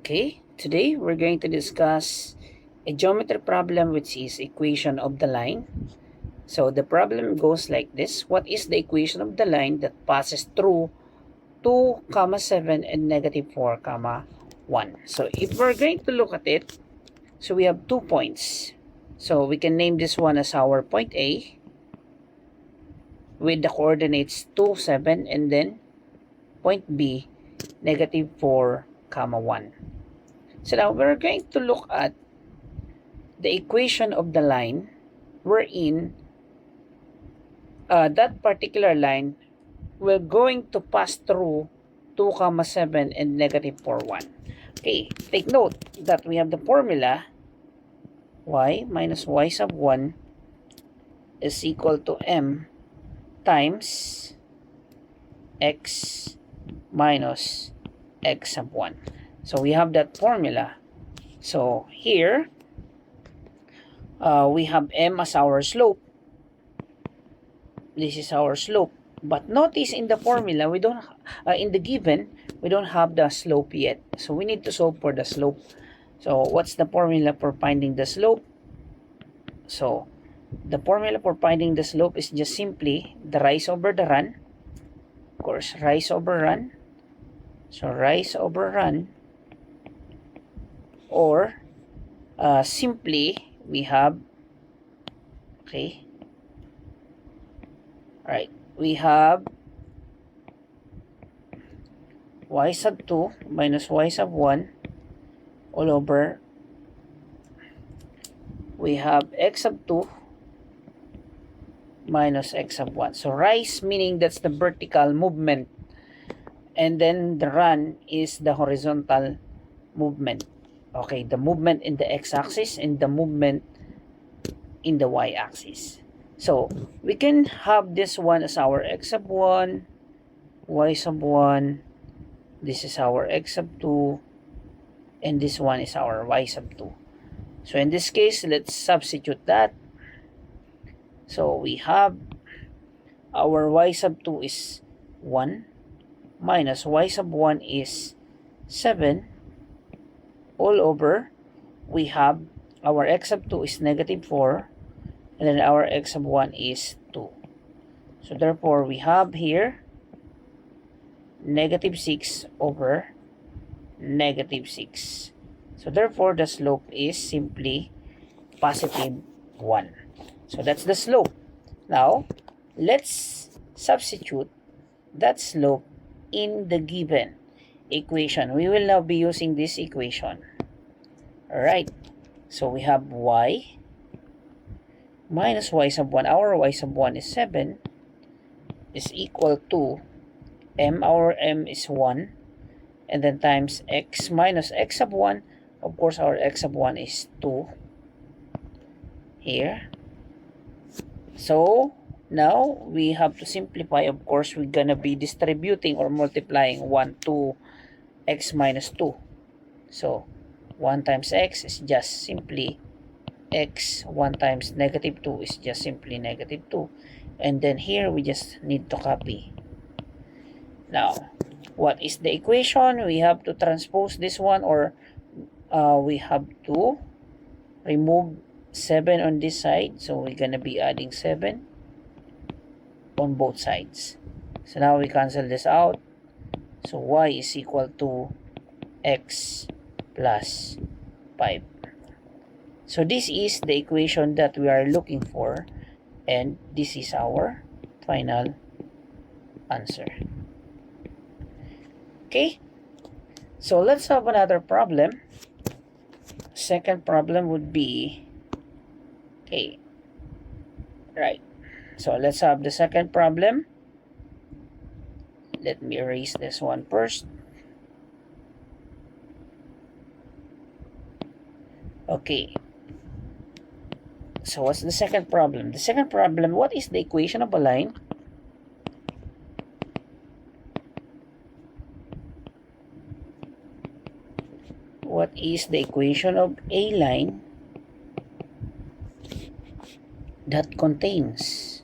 Okay, today we're going to discuss a geometry problem which is equation of the line. So the problem goes like this. What is the equation of the line that passes through 2, 7 and negative 4, 1? So if we're going to look at it, so we have 2 points. So we can name this one as our point A with the coordinates 2, 7 and then point B, negative 4, 1. So now we're going to look at the equation of the line wherein that particular line we're going to pass through 2, 7 and negative 4, 1. Okay, take note that we have the formula y minus y sub 1 is equal to m times x minus x sub 1. So we have that formula. So here, we have m as our slope. This is our slope. But notice in the formula, we don't, in the given, we don't have the slope yet. So we need to solve for the slope. So what's the formula for finding the slope? So the formula for finding the slope is just simply the rise over the run. Of course, rise over run. So rise over run. Or simply we have, okay, right, we have y sub 2 minus y sub 1 all over, we have x sub 2 minus x sub 1. So rise meaning that's the vertical movement, and then the run is the horizontal movement. Okay, the movement in the x-axis and the movement in the y-axis. So we can have this one as our x sub 1, y sub 1, this is our x sub 2, and this one is our y sub 2. So in this case, let's substitute that. So we have our y sub 2 is 1 minus y sub 1 is 7 all over, we have our x sub 2 is negative 4 and then our x sub 1 is 2. So therefore we have here negative 6 over negative 6. So therefore the slope is simply positive 1. So that's the slope. Now let's substitute that slope in the given equation. We will now be using this equation. Alright, so we have y minus y sub 1. Our y sub 1 is 7 is equal to m. Our m is 1 and then times x minus x sub 1. Of course our x sub 1 is 2 here. So now we have to simplify. Of course we're gonna be distributing or multiplying 1 to x minus 2. So 1 times x is just simply x. 1 times negative 2 is just simply negative 2. And then here we just need to copy. Now, what is the equation? We have to transpose this one, or we have to remove 7 on this side. So we're gonna be adding 7 on both sides. So now we cancel this out. So y is equal to x plus 5. So this is the equation that we are looking for, and this is our final answer. Okay, so let's have another problem. Second problem would be, okay, right, so let's have the second problem. Let me erase this one first. Okay, so what's the second problem? The second problem, what is the equation of a line? What is the equation of a line that contains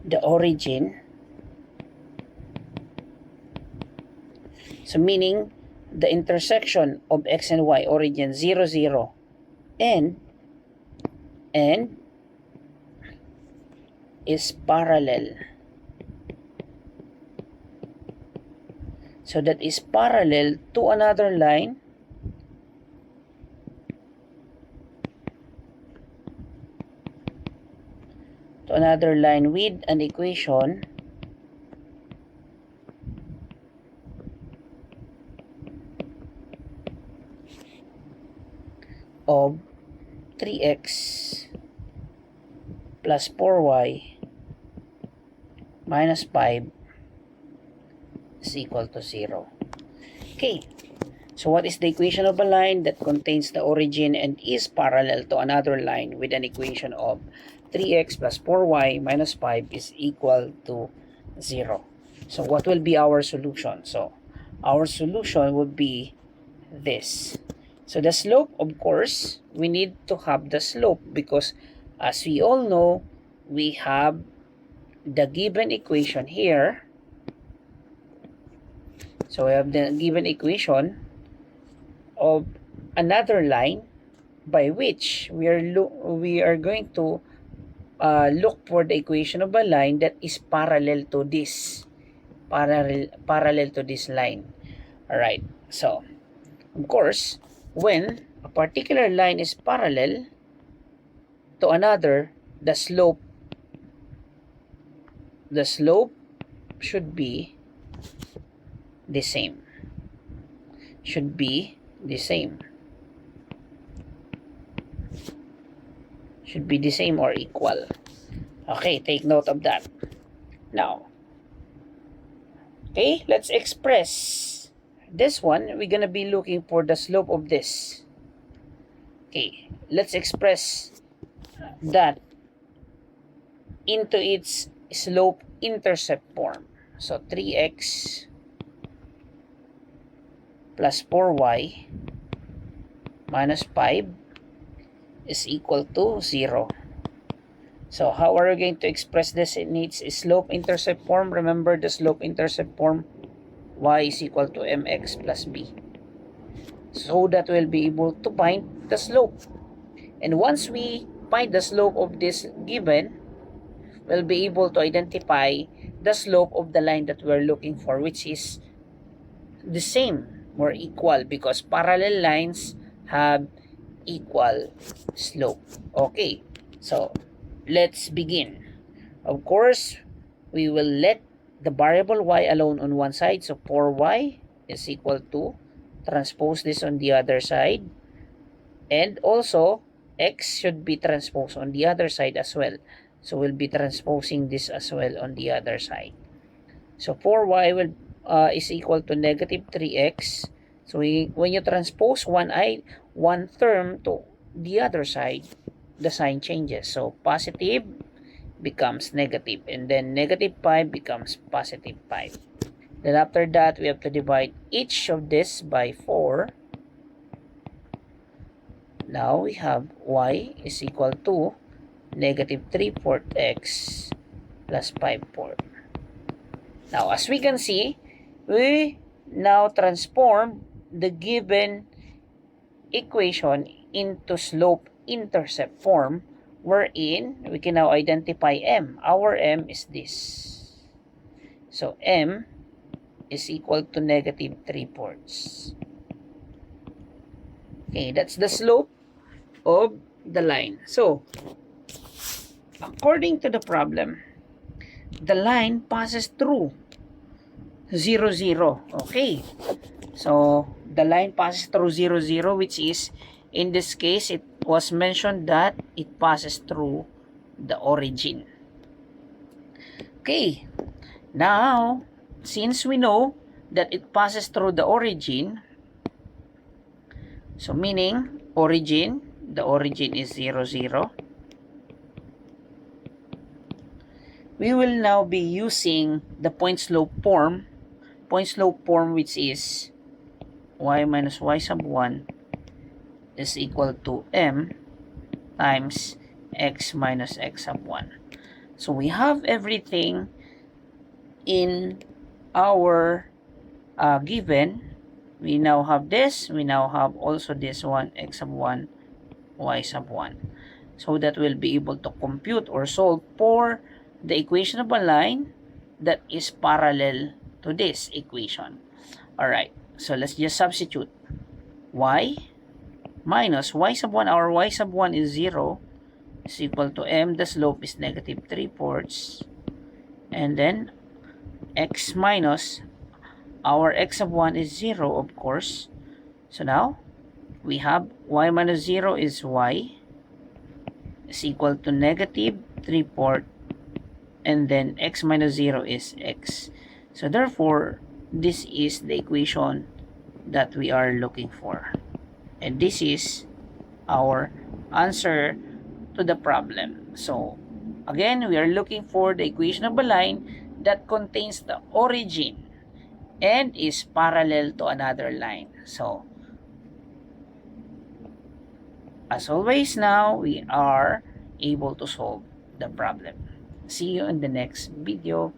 the origin So meaning the intersection of x and y, origin 0, 0, and is parallel. So that is parallel to another line with an equation of 3x plus 4y minus 5 is equal to 0. Okay, so what is the equation of a line that contains the origin and is parallel to another line with an equation of 3x plus 4y minus 5 is equal to 0? So what will be our solution? So our solution would be this. So the slope, of course, we need to have the slope because as we all know, we have the given equation here. So we have the given equation of another line by which we are going to look for the equation of a line that is parallel to this line. All right. So of course, when a particular line is parallel to another, the slope should be the same. Should be the same or equal. Okay, take note of that. Now, okay, let's express this one. We're gonna be looking for the slope of this. Okay, let's express that into its slope intercept form. So 3x plus 4y minus 5 is equal to 0. So how are we going to express this in its slope intercept form? Remember the slope intercept form, y is equal to mx plus b. So that we'll be able to find the slope. And once we find the slope of this given, we'll be able to identify the slope of the line that we're looking for, which is the same or equal because parallel lines have equal slope. Okay, so let's begin. Of course, we will let the variable y alone on one side. So 4y is equal to, transpose this on the other side. And also, x should be transposed on the other side as well. So we'll be transposing this as well on the other side. So 4y will is equal to negative 3x. So when you transpose one term to the other side, the sign changes. So positive becomes negative, and then negative 5 becomes positive 5. Then after that, we have to divide each of this by 4. Now we have y is equal to negative 3/4 x plus 5/4. Now, as we can see, we now transform the given equation into slope intercept form, wherein we can now identify m. Our m is this. So m is equal to negative 3/4. Okay, that's the slope of the line. So, according to the problem, the line passes through 0, 0. Okay. So, the line passes through 0, 0, which is, in this case, it was mentioned that it passes through the origin. Okay. Now, since we know that it passes through the origin, so meaning, the origin is 0, 0. We will now be using the point slope form, which is y minus y sub 1 is equal to m times x minus x sub 1. So we have everything in our given, we now have this, we now have also this one, x sub 1, y sub 1. So that we'll be able to compute or solve for the equation of a line that is parallel to this equation. Alright, so let's just substitute. Y minus y sub 1, our y sub 1 is 0, is equal to m, the slope is negative 3/4, and then x minus our x sub 1 is 0, of course. So now we have y minus 0 is y is equal to negative 3/4, and then x minus 0 is x. So therefore, this is the equation that we are looking for. And this is our answer to the problem. So again, we are looking for the equation of a line that contains the origin and is parallel to another line. So as always, now we are able to solve the problem. See you in the next video.